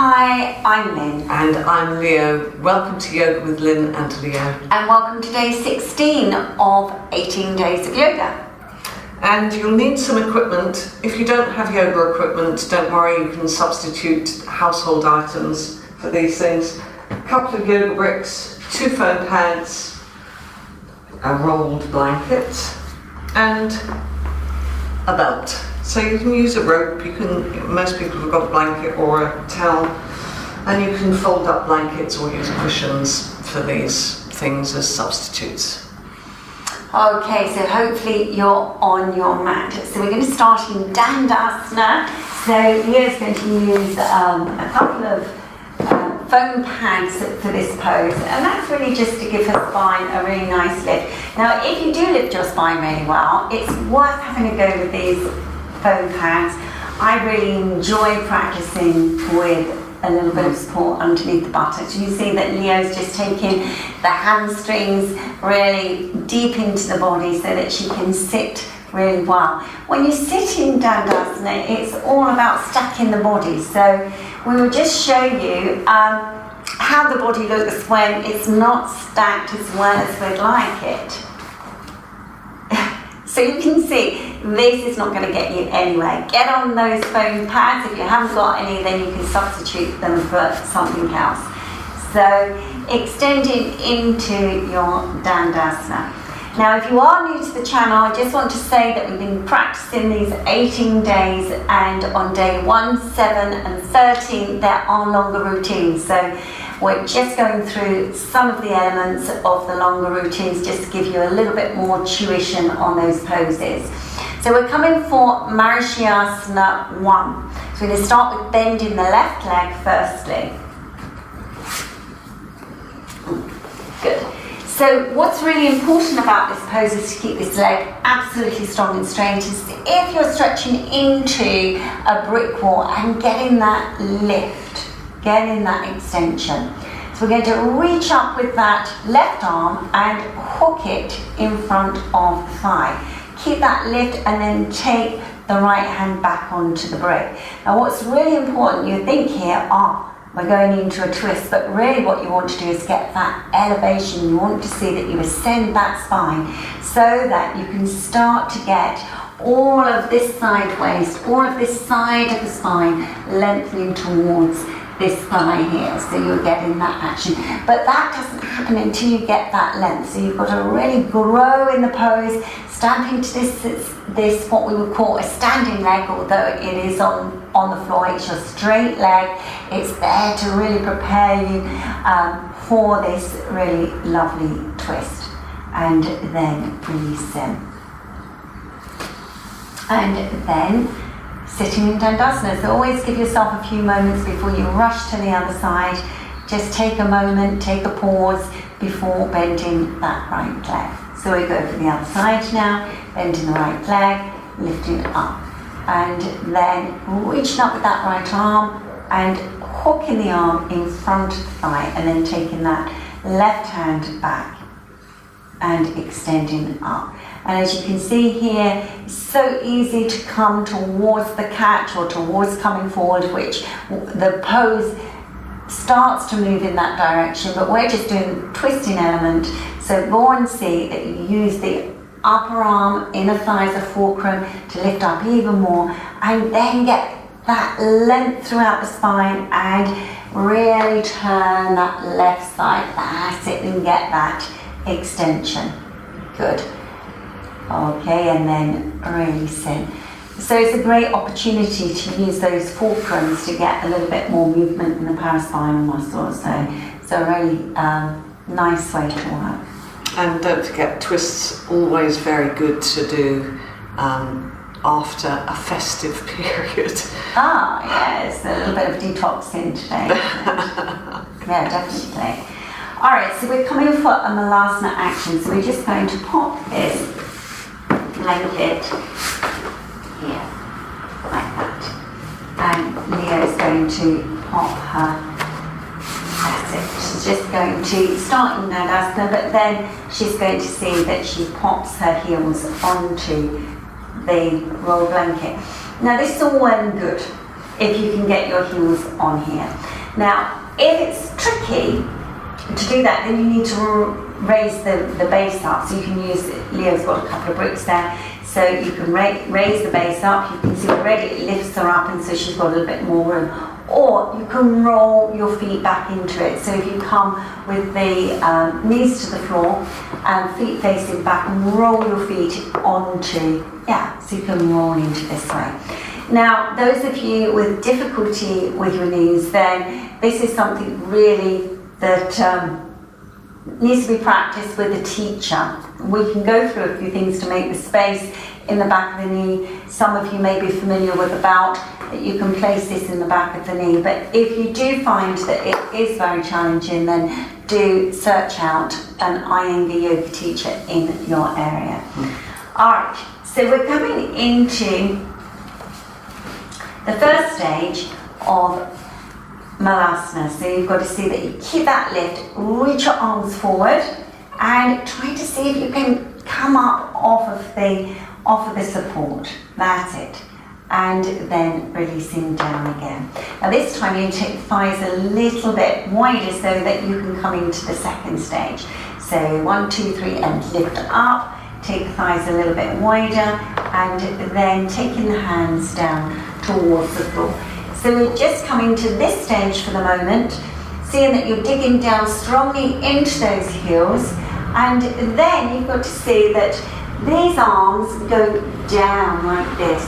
Hi, I'm Lynn. And I'm Leo. Welcome to Yoga with Lynn and Leo. And welcome to day 16 of 18 days of yoga. And you'll need some equipment. If you don't have yoga equipment, don't worry, you can substitute household items for these things. A couple of yoga bricks, 2 foam pads, a rolled blanket, and a belt. So you can use a rope, most people have got a blanket or a towel, and you can fold up blankets or use cushions for these things as substitutes. Okay, so hopefully you're on your mat. So we're going to start in Dandasana. So Leo's going to use a couple of foam pads for this pose, and that's really just to give her spine a really nice lift. Now, if you do lift your spine really well, it's worth having a go with these foam pads. I really enjoy practicing with a little bit of support underneath the buttocks. You see that Leo's just taking the hamstrings really deep into the body so that she can sit really well. When you sit in Dandasana, it's all about stacking the body. So we will just show you how the body looks when it's not stacked as well as we'd like it. So you can see, this is not going to get you anywhere. Get on those foam pads. If you haven't got any, then you can substitute them for something else. So extending into your Dandasana. Now, if you are new to the channel, I just want to say that we've been practicing these 18 days, and on day 1, 7 and 13 there are longer routines. So we're just going through some of the elements of the longer routines just to give you a little bit more tuition on those poses. So we're coming for Marichyasana 1. So we're going to start with bending the left leg firstly. Good. So what's really important about this pose is to keep this leg absolutely strong and straight. If you're stretching into a brick wall and getting that lift, getting that extension. So we're going to reach up with that left arm and hook it in front of the thigh. Keep that lift and then take the right hand back onto the brick. Now what's really important, you think here, we're going into a twist, but really what you want to do is get that elevation. You want to see that you ascend that spine so that you can start to get all of this side waist, all of this side of the spine lengthening towards this thigh here, so you're getting that action. But that doesn't happen until you get that length. So you've got to really grow in the pose, stamp into this what we would call a standing leg, although it is on the floor. It's your straight leg. It's there to really prepare you for this really lovely twist. And then release them. And then sitting in Dandasana. So always give yourself a few moments before you rush to the other side. Just take a moment, take a pause before bending that right leg. So we go for the other side now, bending the right leg, lifting it up. And then reaching up with that right arm and hooking the arm in front of the thigh, and then taking that left hand back and extending up. And as you can see here, it's so easy to come towards the catch or towards coming forward, which the pose starts to move in that direction, but we're just doing the twisting element. So go and see that you use the upper arm, inner thighs, the fulcrum to lift up even more, and then get that length throughout the spine and really turn that left side. That's it, and get that extension. Good. Okay, and then release in. So it's a great opportunity to use those fulcrums to get a little bit more movement in the paraspinal muscles. So a really nice way to work. And don't forget, twists always very good to do after a festive period. Yes, a little bit of detoxing today. Yeah, definitely. All right, so we're coming for a Malasana action. So we're just going to pop this blanket here, like that. And Leo's going to pop her. That's it. She's just going to start in Dandasana, but then she's going to see that she pops her heels onto the roll blanket. Now this is all well and good, if you can get your heels on here. Now, if it's tricky to do that, then you need to raise the base up. So you can use, Leo's got a couple of bricks there, so you can raise the base up. You can see already it lifts her up, and so she's got a little bit more room. Or you can roll your feet back into it. So if you come with the knees to the floor and feet facing back, and roll your feet onto, so you can roll into this way. Now, those of you with difficulty with your knees, then this is something really that needs to be practiced with a teacher. We can go through a few things to make the space in the back of the knee. Some of you may be familiar with the belt, that you can place this in the back of the knee. But if you do find that it is very challenging, then do search out an Iyengar Yoga teacher in your area. Alright, so we're coming into the first stage of Malasana. So you've got to see that you keep that lift, reach your arms forward, and try to see if you can come up off of the support. That's it. And then releasing down again. Now this time you take the thighs a little bit wider so that you can come into the second stage. So 1, 2, 3, and lift up. Take the thighs a little bit wider, and then taking the hands down towards the floor. So we're just coming to this stage for the moment, seeing that you're digging down strongly into those heels, and then you've got to see that these arms go down like this,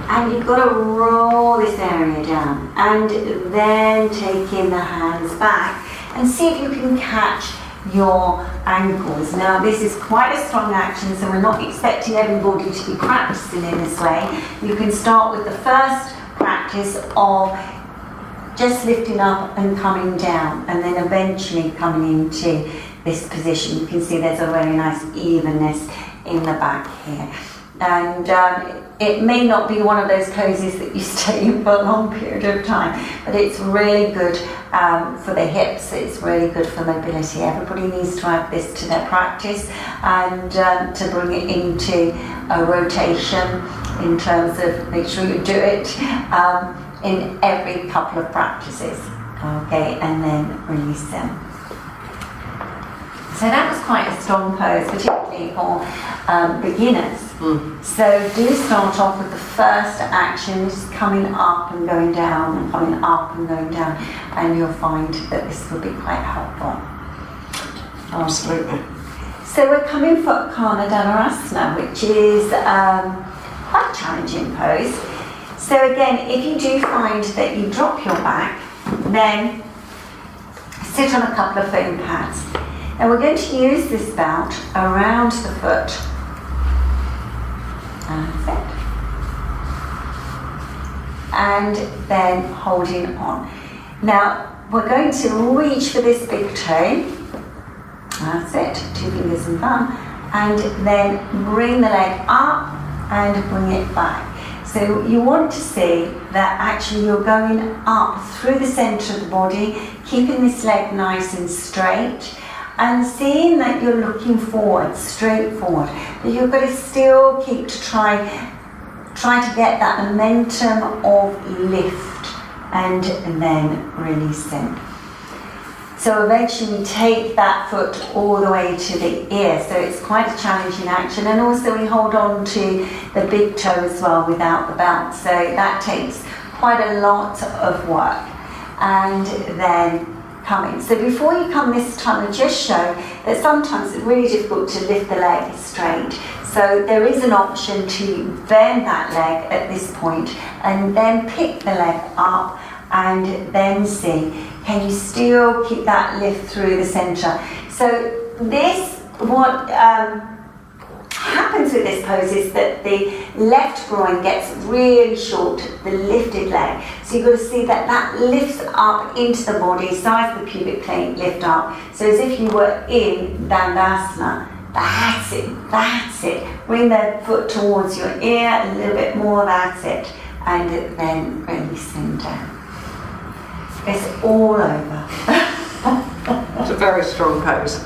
and you've got to roll this area down, and then take in the hands back, and see if you can catch your ankles. Now this is quite a strong action, so we're not expecting everybody to be practicing in this way. You can start with the first practice of just lifting up and coming down, and then eventually coming into this position. You can see there's a very nice evenness in the back here, and it may not be one of those poses that you stay in for a long period of time, but it's really good for the hips. It's really good for mobility. Everybody needs to add this to their practice, and to bring it into a rotation in terms of make sure you do it in every couple of practices. Okay, and then release them. So that was quite a strong pose, particularly for beginners. So do start off with the first action, just coming up and going down, and coming up and going down, and you'll find that this will be quite helpful. Absolutely. So we're coming for Arkarna Dhanurasana, which is quite a challenging pose. So again, if you do find that you drop your back, then sit on a couple of foam pads. And we're going to use this belt around the foot. That's it. And then holding on. Now, we're going to reach for this big toe. That's it, 2 fingers and thumb. And then bring the leg up and bring it back. So you want to see that actually you're going up through the centre of the body, keeping this leg nice and straight, and seeing that you're looking forward, straight forward. But you've got to still keep to try to get that momentum of lift, and then releasing. So eventually take that foot all the way to the ear. So it's quite a challenging action. And also we hold on to the big toe as well without the belt. So that takes quite a lot of work. And then coming. So before you come this time, I just show that sometimes it's really difficult to lift the leg straight. So there is an option to bend that leg at this point and then pick the leg up and then see, can you still keep that lift through the centre? So this, what happens with this pose is that the left groin gets really short, the lifted leg. So you've got to see that that lifts up into the body, size of the pubic plane lift up. So as if you were in Dandasana. That's it, that's it. Bring the foot towards your ear, a little bit more, that's it. And then releasing down. It's all over. It's a very strong pose.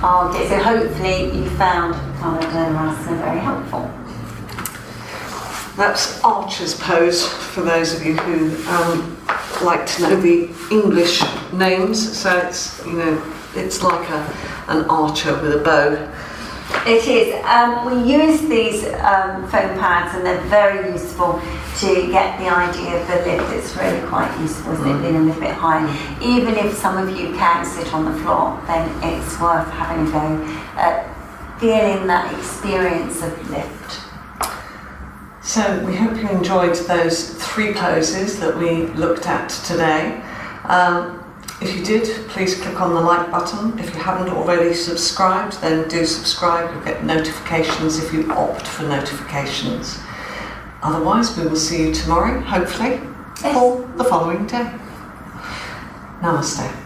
Okay, so hopefully you found Dhanurasana very helpful. That's archer's pose for those of you who like to know the English names. So it's, you know, it's like an archer with a bow. It is. We use these foam pads, and they're very useful to get the idea of the lift. It's really quite useful, isn't it, being a little bit higher. Even if some of you can sit on the floor, then it's worth having a go at feeling that experience of lift. So we hope you enjoyed those 3 poses that we looked at today. If you did, please click on the like button. If you haven't already subscribed, then do subscribe. You'll get notifications if you opt for notifications. Otherwise, we will see you tomorrow, hopefully, or the following day. Namaste.